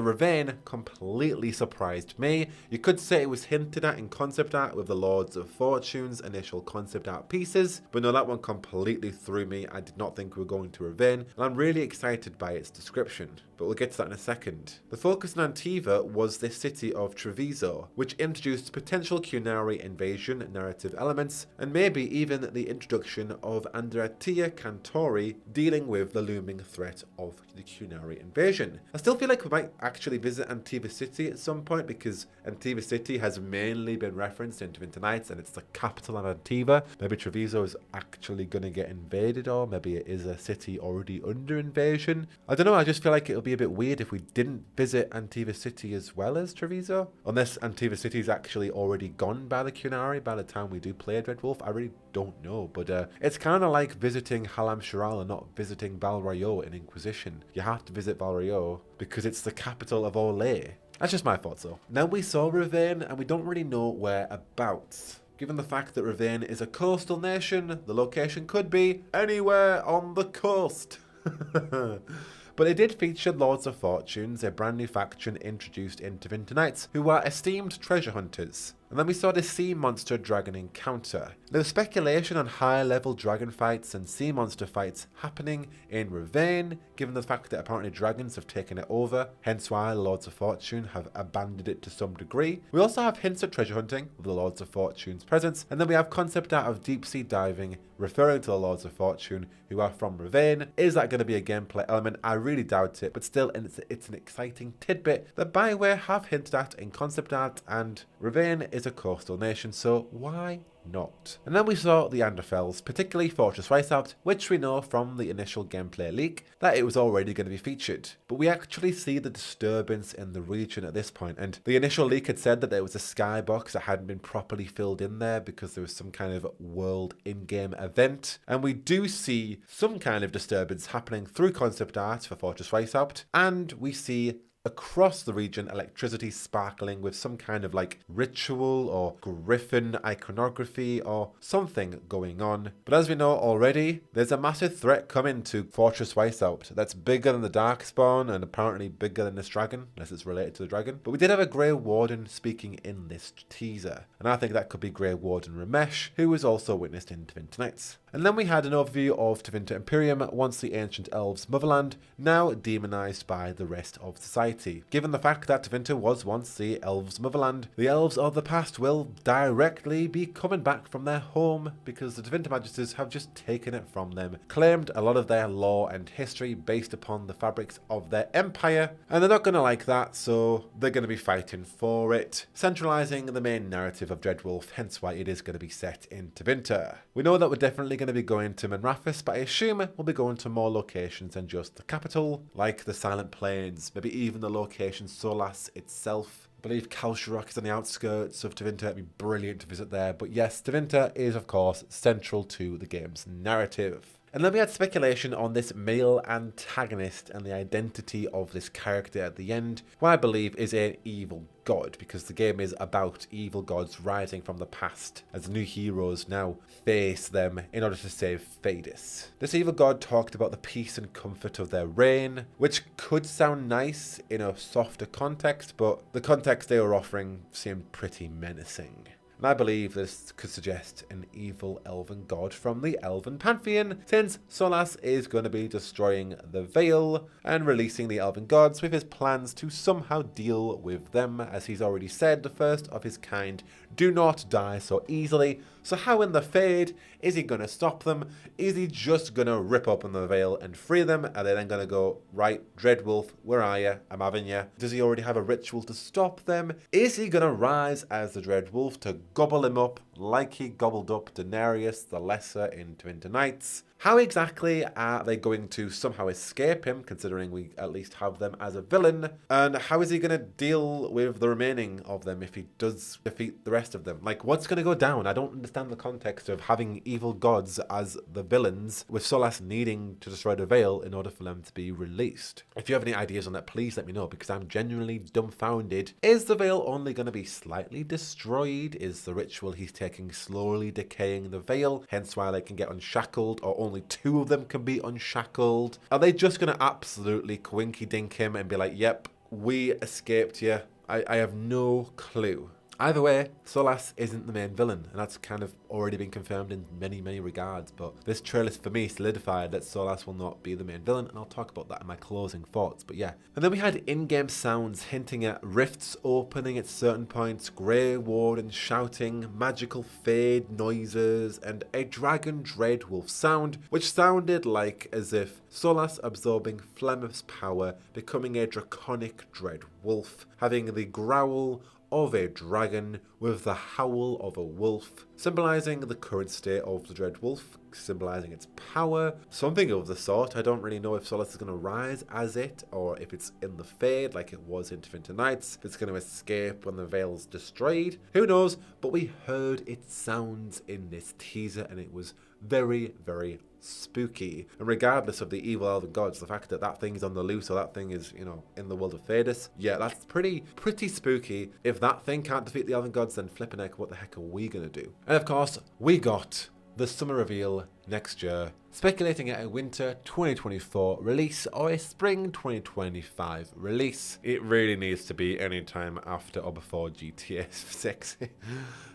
Ravane completely surprised me. You could say it was hinted at in concept art with the Lords of Fortune's initial concept art pieces, but no, that one completely threw me. I did not think we were going to Ravane, and I'm really excited by its description. But we'll get to that in a second. The focus on Antiva was the city of Treviso, which introduced potential Qunari invasion narrative elements, and maybe even the introduction of Andreatia Cantori dealing with the looming threat of the Qunari invasion. I still feel like we might actually visit Antiva City at some point, because Antiva City has mainly been referenced in Tevinter Nights and it's the capital of Antiva. Maybe Treviso is actually going to get invaded, or maybe it is a city already under invasion. I don't know, I just feel like it'll be a bit weird if we didn't visit Antiva City as well as Treviso. Unless Antiva City is actually already gone by the Qunari by the time we do play Dreadwolf. I really don't know, but it's kind of like visiting Halam Shiral and not visiting Val Rayo in Inquisition. You have to visit Val Rayo because it's the capital of Olay. That's just my thoughts though. Now we saw Ravane and we don't really know whereabouts. Given the fact that Ravane is a coastal nation, the location could be anywhere on the coast. But it did feature Lords of Fortunes, a brand new faction introduced in Tevinter Nights, who are esteemed treasure hunters. And then we saw the sea monster dragon encounter. There was speculation on higher level dragon fights and sea monster fights happening in Ravane, given the fact that apparently dragons have taken it over, hence why the Lords of Fortune have abandoned it to some degree. We also have hints at treasure hunting with the Lords of Fortune's presence, and then we have concept art of deep sea diving, referring to the Lords of Fortune, who are from Ravane. Is that going to be a gameplay element? I really doubt it, but still it's an exciting tidbit that BioWare have hinted at in concept art, and Ravane is a coastal nation, so why not? And then we saw the Anderfels, particularly Fortress Weishaupt, which we know from the initial gameplay leak that it was already going to be featured. But we actually see the disturbance in the region at this point, and the initial leak had said that there was a skybox that hadn't been properly filled in there because there was some kind of world in-game event, and we do see some kind of disturbance happening through concept art for Fortress Weishaupt, and we see across the region, electricity sparkling with some kind of like ritual or griffin iconography or something going on. But as we know already, there's a massive threat coming to Fortress Weishaupt that's bigger than the Darkspawn and apparently bigger than this dragon, unless it's related to the dragon. But we did have a Grey Warden speaking in this teaser, and I think that could be Grey Warden Ramesh, who was also witnessed in Tevinter Nights. And then we had an overview of Tevinter Imperium, once the ancient elves' motherland, now demonized by the rest of society. Given the fact that Tevinter was once the elves' motherland, the elves of the past will directly be coming back from their home because the Tevinter Magisters have just taken it from them, claimed a lot of their lore and history based upon the fabrics of their empire, and they're not going to like that, so they're going to be fighting for it, centralizing the main narrative of Dreadwolf, hence why it is going to be set in Tevinter. We know that we're definitely going to be going to Manrathis, but I assume we'll be going to more locations than just the capital, like the Silent Plains, maybe even the location Solas itself. I believe Kalsharok is on the outskirts of Tevinter. It'd be brilliant to visit there. But yes, Tevinter is, of course, central to the game's narrative. And then we had speculation on this male antagonist and the identity of this character at the end, who I believe is an evil god, because the game is about evil gods rising from the past as new heroes now face them in order to save Phaedus. This evil god talked about the peace and comfort of their reign, which could sound nice in a softer context, but the context they were offering seemed pretty menacing. And I believe this could suggest an evil elven god from the elven pantheon, since Solas is going to be destroying the Veil and releasing the elven gods with his plans to somehow deal with them. As he's already said, the first of his kind do not die so easily. So how in the Fade is he going to stop them? Is he just going to rip open the Veil and free them? Are they then going to go, right, Dreadwolf, where are you? I'm having you. Does he already have a ritual to stop them? Is he going to rise as the Dreadwolf to gobble him up like he gobbled up Daenerys the Lesser in Tevinter Nights? How exactly are they going to somehow escape him, considering we at least have them as a villain? And how is he going to deal with the remaining of them if he does defeat the rest of them? Like, what's going to go down? I don't understand the context of having evil gods as the villains, with Solas needing to destroy the Veil in order for them to be released. If you have any ideas on that, please let me know, because I'm genuinely dumbfounded. Is the Veil only going to be slightly destroyed? Is the ritual he's taking slowly decaying the Veil, hence why they can get unshackled, or only two of them can be unshackled? Are they just going to absolutely quinky dink him and be like, yep, we escaped you? I have no clue. Either way, Solas isn't the main villain, and that's kind of already been confirmed in many, many regards, but this trailer for me solidified that Solas will not be the main villain, and I'll talk about that in my closing thoughts, but yeah. And then we had in-game sounds hinting at rifts opening at certain points, Grey Warden shouting, magical fade noises, and a dragon Dreadwolf sound, which sounded like as if Solas absorbing Flemeth's power, becoming a draconic Dreadwolf, having the growl of a dragon with the howl of a wolf, symbolizing the current state of the Dreadwolf, symbolizing its power, something of the sort. I don't really know if Solas is going to rise as it, or if it's in the Fade like it was in Tevinter Nights, if it's going to escape when the Veil's destroyed. Who knows, but we heard its sounds in this teaser, and it was very, very spooky. And regardless of the evil elven gods, the fact that that thing's on the loose, or that thing is, you know, in the world of Phaedus, yeah, that's pretty spooky. If that thing can't defeat the elven gods, then flippin' heck, what the heck are we gonna do? And of course, we got the summer reveal next year, speculating at a winter 2024 release or a spring 2025 release. It really needs to be any time after or before GTA 6.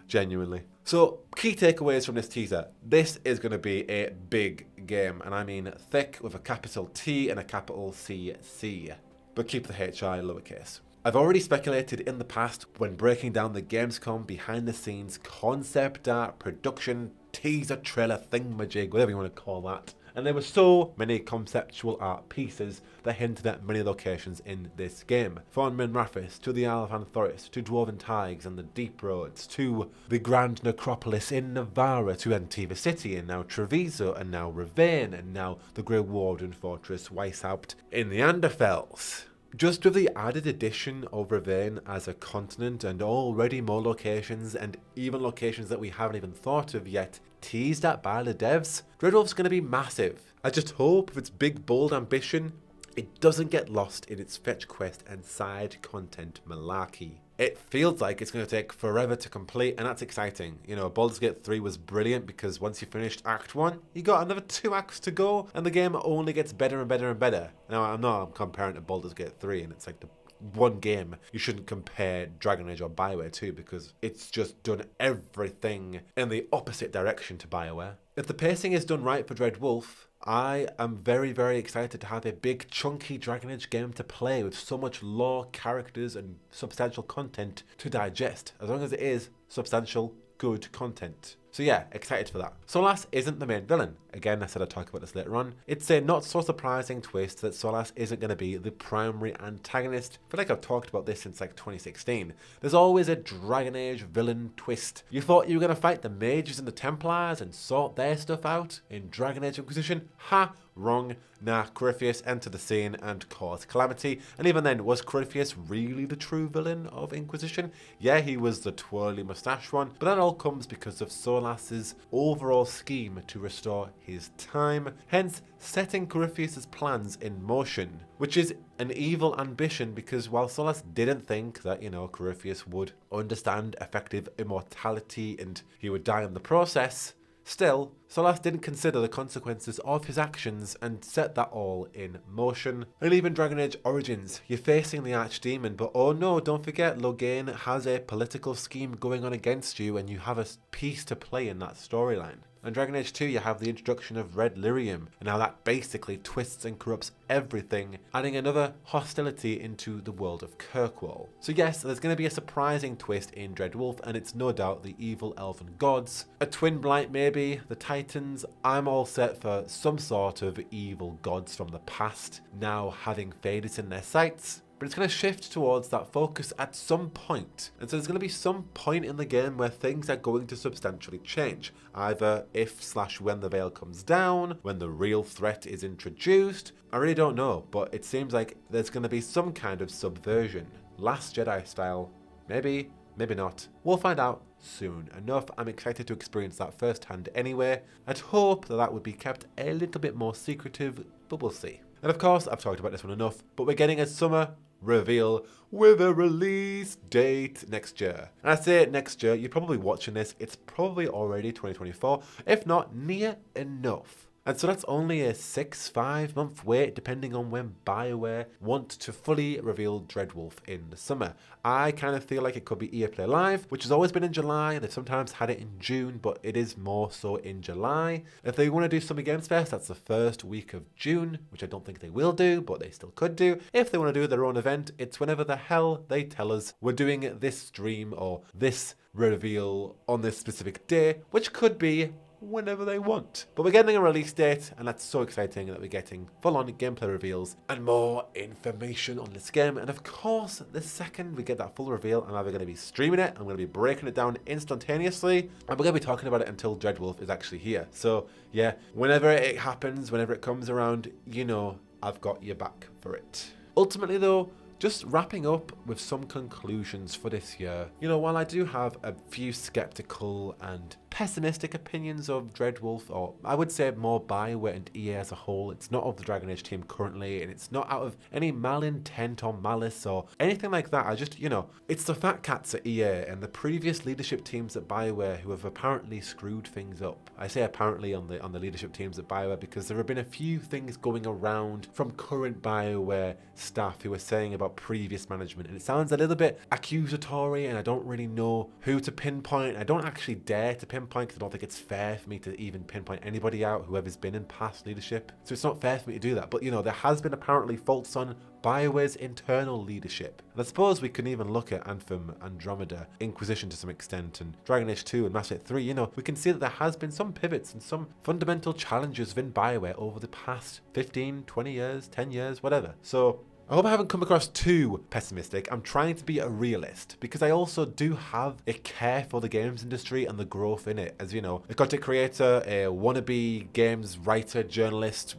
Genuinely. So, key takeaways from this teaser. This is going to be a big game, and I mean thick with a capital T and a capital CC. But keep the HI lowercase. I've already speculated in the past when breaking down the Gamescom behind the scenes concept art, production, teaser, trailer, thingamajig, whatever you want to call that. And there were so many conceptual art pieces that hinted at many locations in this game. From Manrathis to the Isle of Anthoris, to Dwarven Tigers and the Deep Roads, to the Grand Necropolis in Navarra, to Antiva City, and now Treviso, and now Ravane, and now the Grey Warden Fortress Weishaupt in the Anderfels. Just with the added addition of Ravane as a continent, and already more locations, and even locations that we haven't even thought of yet, teased at by the devs, Dreadwolf's going to be massive. I just hope with its big bold ambition, it doesn't get lost in its fetch quest and side content malarkey. It feels like it's going to take forever to complete, and that's exciting. You know, Baldur's Gate 3 was brilliant because once you finished Act 1, you got another 2 acts to go, and the game only gets better and better and better. Now, I'm comparing to Baldur's Gate 3, and it's like the one game you shouldn't compare Dragon Age or BioWare to, because it's just done everything in the opposite direction to BioWare. If the pacing is done right for Dreadwolf, I am very, very excited to have a big, chunky Dragon Age game to play with so much lore, characters, and substantial content to digest, as long as it is substantial, good content. So yeah, excited for that. Solas isn't the main villain. Again, I said I'd talk about this later on. It's a not so surprising twist that Solas isn't going to be the primary antagonist. I feel like I've talked about this since like 2016. There's always a Dragon Age villain twist. You thought you were going to fight the mages and the Templars and sort their stuff out in Dragon Age Inquisition? Ha! Wrong. Nah, Corypheus entered the scene and caused calamity. And even then, was Corypheus really the true villain of Inquisition? Yeah, he was the twirly moustache one, but that all comes because of Solas's overall scheme to restore his time, hence setting Corypheus's plans in motion, which is an evil ambition because while Solas didn't think that, you know, Corypheus would understand effective immortality and he would die in the process, still, Solas didn't consider the consequences of his actions and set that all in motion. And even Dragon Age Origins, you're facing the Archdemon, but oh no, don't forget Loghain has a political scheme going on against you and you have a piece to play in that storyline. And Dragon Age 2, you have the introduction of Red Lyrium, and how that basically twists and corrupts everything, adding another hostility into the world of Kirkwall. So yes, there's going to be a surprising twist in Dreadwolf, and it's no doubt the evil elven gods. A twin blight maybe, the Titans. I'm all set for some sort of evil gods from the past, now having faded in their sights. But it's going to shift towards that focus at some point. And so there's going to be some point in the game where things are going to substantially change. Either if/when the veil comes down, when the real threat is introduced. I really don't know, but it seems like there's going to be some kind of subversion. Last Jedi style. Maybe, maybe not. We'll find out soon enough. I'm excited to experience that firsthand anyway. I'd hope that would be kept a little bit more secretive, but we'll see. And of course, I've talked about this one enough, but we're getting a summer reveal with a release date next year. And I say next year, you're probably watching this, it's probably already 2024, if not near enough. And so that's only a 6-5 month wait depending on when BioWare want to fully reveal Dreadwolf in the summer. I kind of feel like it could be EA Play Live, which has always been in July. They've sometimes had it in June, but it is more so in July. If they want to do Summer Games Fest, that's the first week of June, which I don't think they will do, but they still could do. If they want to do their own event, it's whenever the hell they tell us we're doing this stream or this reveal on this specific day, which could be whenever they want. But we're getting a release date, and that's so exciting that we're getting full-on gameplay reveals and more information on this game. And of course, the second we get that full reveal, I'm either going to be streaming it, I'm going to be breaking it down instantaneously, and we're going to be talking about it until Dreadwolf is actually here. So yeah, whenever it happens, whenever it comes around, you know I've got your back for it. Ultimately though, just wrapping up with some conclusions for this year. You know, while I do have a few skeptical and pessimistic opinions of Dreadwolf, or I would say more BioWare and EA as a whole, it's not of the Dragon Age team currently, and it's not out of any malintent or malice or anything like that. I just, you know, it's the fat cats at EA and the previous leadership teams at BioWare who have apparently screwed things up. I say apparently on the leadership teams at BioWare because there have been a few things going around from current BioWare staff who are saying about previous management, and it sounds a little bit accusatory, and I don't really know who to pinpoint. I don't actually dare to pinpoint because I don't think it's fair for me to even pinpoint anybody out, whoever's been in past leadership. So it's not fair for me to do that. But you know, there has been apparently faults on BioWare's internal leadership. And I suppose we can even look at Anthem, Andromeda, Inquisition to some extent, and Dragon Age 2 and Mass Effect 3. You know, we can see that there has been some pivots and some fundamental challenges within BioWare over the past 15, 20 years, 10 years, whatever. So I hope I haven't come across too pessimistic. I'm trying to be a realist because I also do have a care for the games industry and the growth in it. As you know, a content creator, a wannabe games writer, journalist,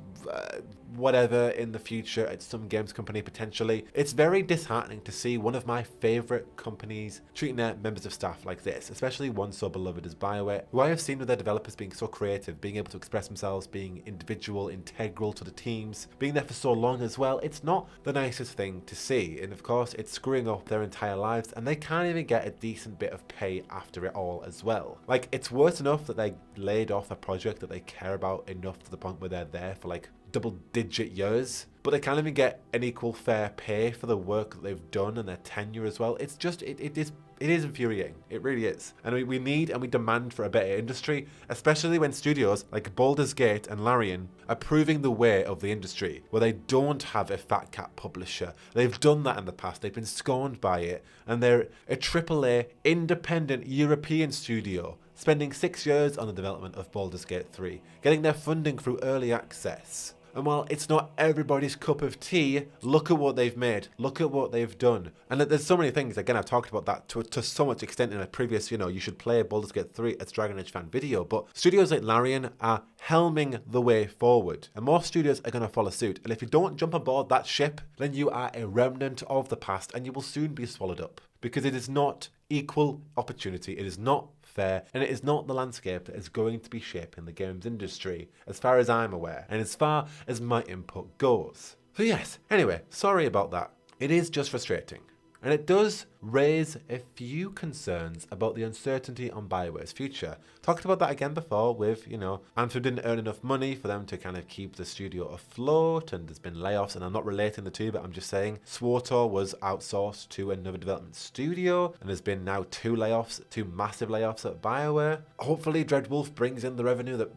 whatever in the future at some games company potentially. It's very disheartening to see one of my favorite companies treating their members of staff like this, especially one so beloved as BioWare, who I have seen with their developers being so creative, being able to express themselves, being individual, integral to the teams, being there for so long as well. It's not the nicest thing to see, and of course it's screwing up their entire lives, and they can't even get a decent bit of pay after it all as well. Like, it's worse enough that they laid off a project that they care about enough to the point where they're there for like double-digit years, but they can't even get an equal fair pay for the work that they've done and their tenure as well. It's just, it is infuriating. It really is. And we need and we demand for a better industry, especially when studios like Baldur's Gate and Larian are proving the way of the industry, where they don't have a fat cat publisher. They've done that in the past. They've been scorned by it. And they're a AAA independent European studio, spending 6 years on the development of Baldur's Gate 3, getting their funding through early access. And while it's not everybody's cup of tea, look at what they've made. Look at what they've done. And there's so many things. Again, I've talked about that to so much extent in a previous, you should play Baldur's Gate 3 as Dragon Age fan video. But studios like Larian are helming the way forward. And more studios are going to follow suit. And if you don't jump aboard that ship, then you are a remnant of the past and you will soon be swallowed up. Because it is not equal opportunity. It is not fair, and it is not the landscape that is going to be shaping the games industry, as far as I'm aware, and as far as my input goes. So yes, anyway, sorry about that. It is just frustrating. And it does raise a few concerns about the uncertainty on BioWare's future. Talked about that again before with, Anthem didn't earn enough money for them to kind of keep the studio afloat, and there's been layoffs, and I'm not relating the two, but I'm just saying SWTOR was outsourced to another development studio, and there's been now two massive layoffs at BioWare. Hopefully Dreadwolf brings in the revenue that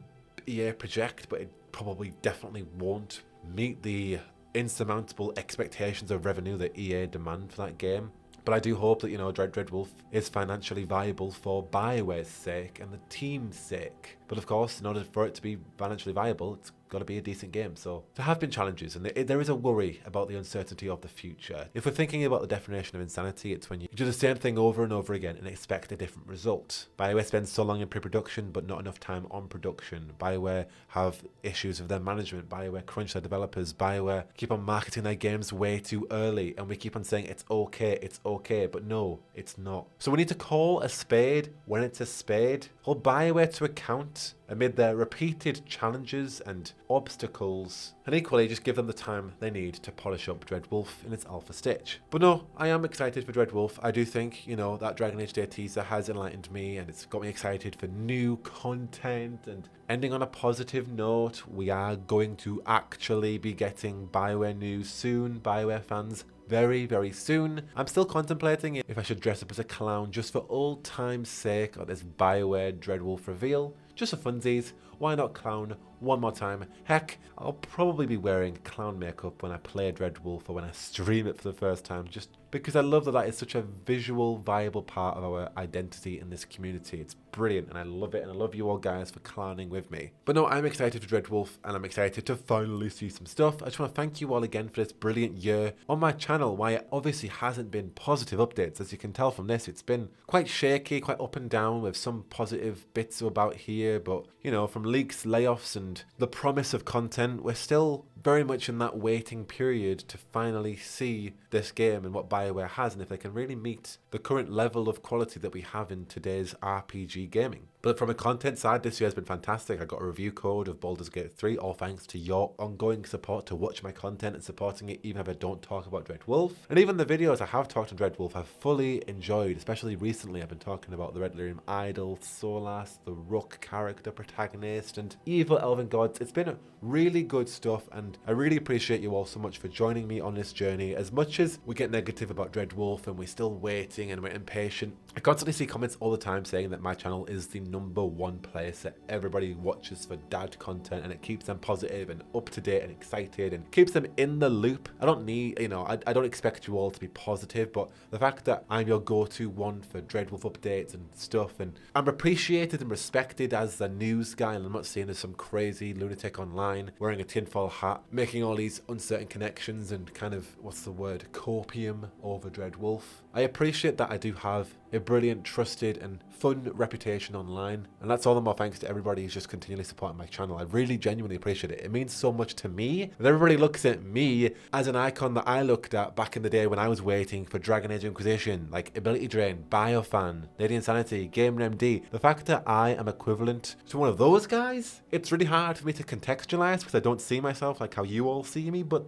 EA project, but it probably definitely won't meet the insurmountable expectations of revenue that EA demand for that game. But I do hope that, Dreadwolf is financially viable for BioWare's sake and the team's sake. But of course, in order for it to be financially viable, it's got to be a decent game. So there have been challenges, and there is a worry about the uncertainty of the future. If we're thinking about the definition of insanity, it's when you do the same thing over and over again and expect a different result. BioWare spends so long in pre-production but not enough time on production. BioWare have issues with their management. BioWare crunch their developers. BioWare keep on marketing their games way too early, and we keep on saying it's okay, but no, it's not. So we need to call a spade when it's a spade. Hold BioWare to account amid their repeated challenges and obstacles, and equally just give them the time they need to polish up Dreadwolf in its alpha stage. But no, I am excited for Dreadwolf. I do think, that Dragon Age Day teaser has enlightened me, and it's got me excited for new content. And ending on a positive note, we are going to actually be getting BioWare news soon, BioWare fans. Very, very soon. I'm still contemplating if I should dress up as a clown just for old time's sake at this BioWare Dreadwolf reveal. Just for funsies, why not clown one more time? Heck, I'll probably be wearing clown makeup when I play Dreadwolf or when I stream it for the first time, just because I love that is such a visual, viable part of our identity in this community. It's brilliant and I love it, and I love you all guys for clowning with me. But no, I'm excited for Dreadwolf, and I'm excited to finally see some stuff. I just want to thank you all again for this brilliant year on my channel. Why it obviously hasn't been positive updates, as you can tell from this. It's been quite shaky, quite up and down, with some positive bits about here, but from leaks, layoffs, and the promise of content, we're still very much in that waiting period to finally see this game and what BioWare has, and if they can really meet the current level of quality that we have in today's RPG gaming. But from a content side, this year has been fantastic. I got a review code of Baldur's Gate 3, all thanks to your ongoing support to watch my content and supporting it even if I don't talk about Dreadwolf. And even the videos I have talked on Dreadwolf I've fully enjoyed, especially recently. I've been talking about the Red Lyrium Idol, Solas, the Rook character protagonist, and evil elven gods. It's been really good stuff, and I really appreciate you all so much for joining me on this journey. As much as we get negative about Dreadwolf and we're still waiting and we're impatient, I constantly see comments all the time saying that my channel is the #1 place that everybody watches for dad content, and it keeps them positive and up to date and excited and keeps them in the loop. I don't need, I don't expect you all to be positive, but the fact that I'm your go-to one for Dreadwolf updates and stuff, and I'm appreciated and respected as the news guy, and I'm not seen as some crazy lunatic online wearing a tinfoil hat, making all these uncertain connections and kind of, copium over Dreadwolf. I appreciate that I do have a brilliant, trusted and fun reputation online, mine. And that's all the more thanks to everybody who's just continually supporting my channel. I really genuinely appreciate it. It means so much to me that everybody looks at me as an icon that I looked at back in the day when I was waiting for Dragon Age Inquisition, like Ability Drain, Biofan, Lady Insanity, Gamer MD. The fact that I am equivalent to one of those guys, it's really hard for me to contextualize because I don't see myself like how you all see me, but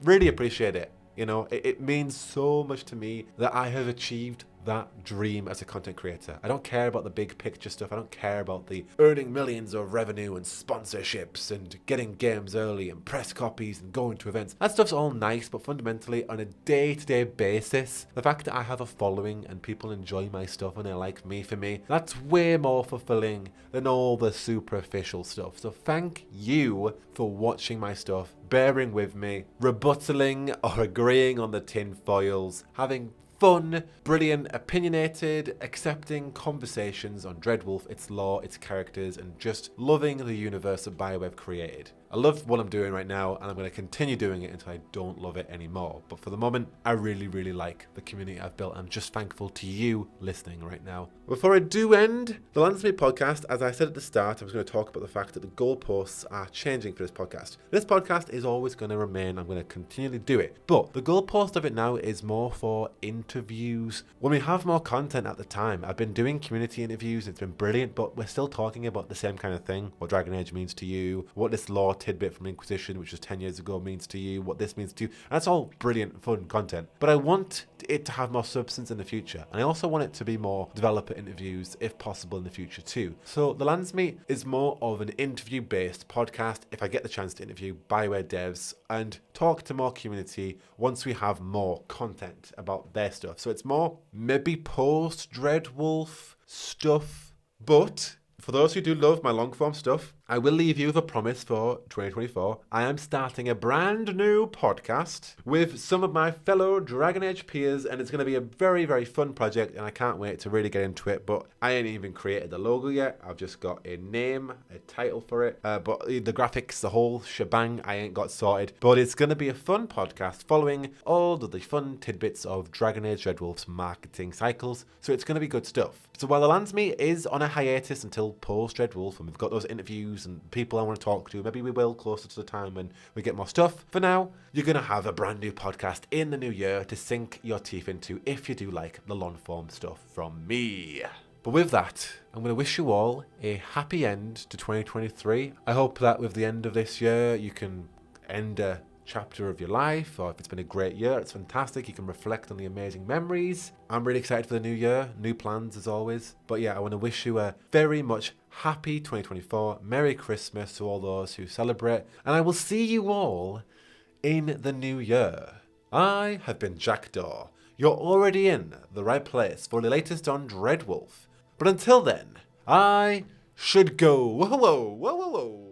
really appreciate it. You know, it means so much to me that I have achieved that dream as a content creator. I don't care about the big picture stuff. I don't care about the earning millions of revenue and sponsorships and getting games early and press copies and going to events. That stuff's all nice, but fundamentally on a day-to-day basis, the fact that I have a following and people enjoy my stuff and they like me for me, that's way more fulfilling than all the superficial stuff. So thank you for watching my stuff, bearing with me, rebuttaling or agreeing on the tin foils, having fun, brilliant, opinionated, accepting conversations on Dreadwolf, its lore, its characters, and just loving the universe that BioWare have created. I love what I'm doing right now, and I'm going to continue doing it until I don't love it anymore. But for the moment, I really, really like the community I've built. I'm just thankful to you listening right now. Before I do end the Landsmeet podcast, as I said at the start, I was going to talk about the fact that the goalposts are changing for this podcast. This podcast is always going to remain. I'm going to continually do it. But the goalpost of it now is more for interviews. When we have more content at the time, I've been doing community interviews. It's been brilliant, but we're still talking about the same kind of thing. What Dragon Age means to you, what this lore tidbit from Inquisition, which was 10 years ago, means to you, what this means to you. And that's all brilliant, fun content. But I want it to have more substance in the future. And I also want it to be more developer interviews, if possible, in the future too. So the Landsmeet is more of an interview-based podcast if I get the chance to interview BioWare devs and talk to more community once we have more content about their stuff. So it's more maybe post-Dreadwolf stuff, but for those who do love my long-form stuff, I will leave you with a promise for 2024. I am starting a brand new podcast with some of my fellow Dragon Age peers, and it's going to be a very, very fun project, and I can't wait to really get into it. But I ain't even created the logo yet. I've just got a name, a title for it. But the graphics, the whole shebang, I ain't got sorted. But it's going to be a fun podcast following all of the fun tidbits of Dragon Age Dreadwolf's marketing cycles. So it's going to be good stuff. So while the Landsmeet is on a hiatus until post-Dreadwolf, and we've got those interviews and people I want to talk to, maybe we will closer to the time when we get more stuff. For now, you're going to have a brand new podcast in the new year to sink your teeth into if you do like the long form stuff from me. But with that, I'm going to wish you all a happy end to 2023. I hope that with the end of this year, you can end a chapter of your life, or if it's been a great year, it's fantastic. You can reflect on the amazing memories. I'm really excited for the new year, new plans as always. But yeah, I want to wish you a very much happy 2024, Merry Christmas to all those who celebrate, and I will see you all in the new year. I have been Jackdaw. You're already in the right place for the latest on Dreadwolf. But until then, I should go. Whoa, whoa, whoa, whoa, whoa.